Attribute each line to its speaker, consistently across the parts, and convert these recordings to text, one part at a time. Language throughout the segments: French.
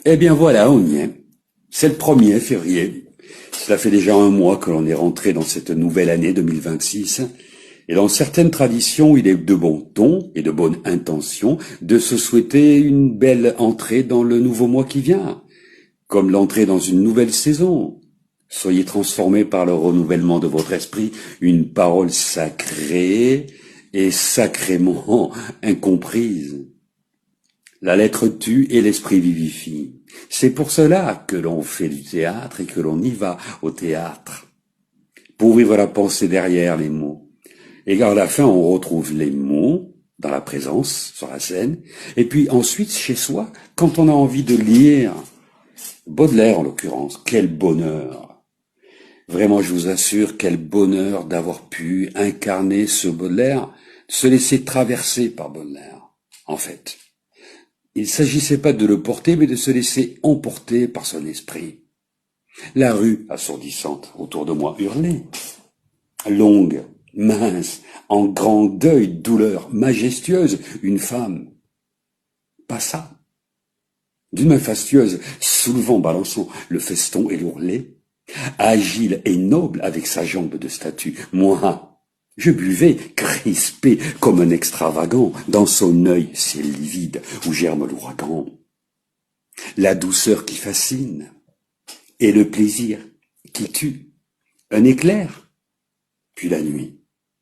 Speaker 1: Eh bien voilà, on y est. C'est le 1er février. Cela fait déjà un mois que l'on est rentré dans cette nouvelle année 2026. Et dans certaines traditions, il est de bon ton et de bonne intention de se souhaiter une belle entrée dans le nouveau mois qui vient, comme l'entrée dans une nouvelle saison. Soyez transformés par le renouvellement de votre esprit, une parole sacrée et sacrément incomprise. La lettre tue et l'esprit vivifie. C'est pour cela que l'on fait du théâtre et que l'on y va au théâtre. Pour vivre la pensée derrière les mots. Et à la fin, on retrouve les mots dans la présence, sur la scène. Et puis ensuite, chez soi, quand on a envie de lire, Baudelaire en l'occurrence, quel bonheur. Vraiment, je vous assure, quel bonheur d'avoir pu incarner ce Baudelaire, se laisser traverser par Baudelaire, en fait. Il ne s'agissait pas de le porter, mais de se laisser emporter par son esprit. La rue, assourdissante, autour de moi, hurlait. Longue, mince, en grand deuil, douleur, majestueuse, une femme passa. D'une main fastueuse, soulevant, balançant le feston et l'ourlet, agile et noble avec sa jambe de statue. Moi, je buvais, crispé comme un extravagant, dans son œil, ciel livide, où germe l'ouragan. La douceur qui fascine, et le plaisir qui tue. Un éclair, puis la nuit.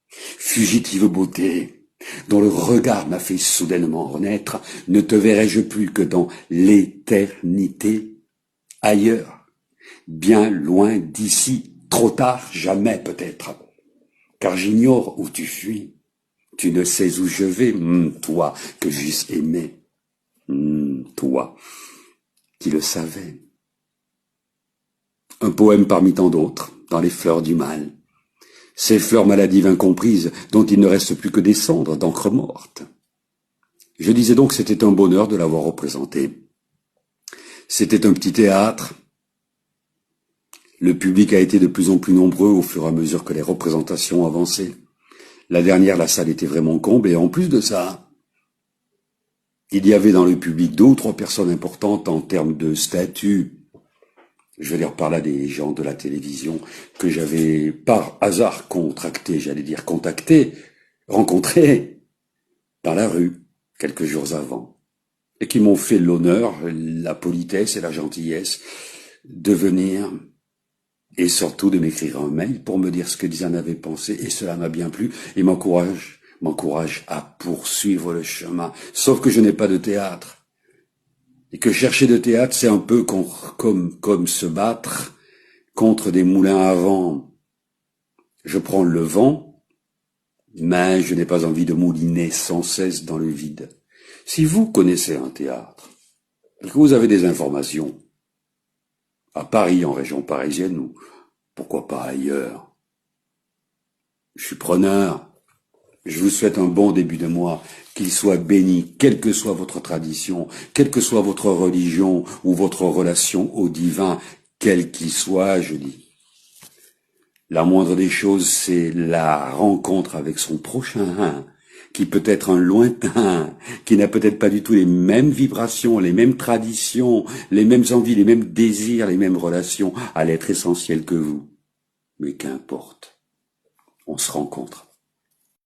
Speaker 1: Fugitive beauté, dont le regard m'a fait soudainement renaître, ne te verrai-je plus que dans l'éternité, ailleurs, bien loin d'ici, trop tard, jamais peut-être. Car j'ignore où tu fuis, tu ne sais où je vais, toi que j'eusse aimé, toi qui le savais. Un poème parmi tant d'autres, dans les fleurs du mal. Ces fleurs maladives incomprises, dont il ne reste plus que des cendres d'encre morte. Je disais donc que c'était un bonheur de l'avoir représenté. C'était un petit théâtre. Le public a été de plus en plus nombreux au fur et à mesure que les représentations avançaient. La dernière, la salle était vraiment comble, et en plus de ça, il y avait dans le public 2 ou 3 personnes importantes en termes de statut. Je veux dire par là des gens de la télévision que j'avais par hasard rencontrés dans la rue quelques jours avant, et qui m'ont fait l'honneur, la politesse et la gentillesse de venir et surtout de m'écrire un mail pour me dire ce qu'ils en avaient pensé, et cela m'a bien plu et m'encourage à poursuivre le chemin. Sauf que je n'ai pas de théâtre. Et que chercher de théâtre, c'est un peu comme se battre contre des moulins à vent. Je prends le vent, mais je n'ai pas envie de mouliner sans cesse dans le vide. Si vous connaissez un théâtre, et que vous avez des informations, à Paris, en région parisienne, ou pourquoi pas ailleurs, je suis preneur. Je vous souhaite un bon début de mois, qu'il soit béni, quelle que soit votre tradition, quelle que soit votre religion ou votre relation au divin, quel qu'il soit, je dis. La moindre des choses, c'est la rencontre avec son prochain, qui peut être un lointain, qui n'a peut-être pas du tout les mêmes vibrations, les mêmes traditions, les mêmes envies, les mêmes désirs, les mêmes relations à l'être essentiel que vous. Mais qu'importe, on se rencontre.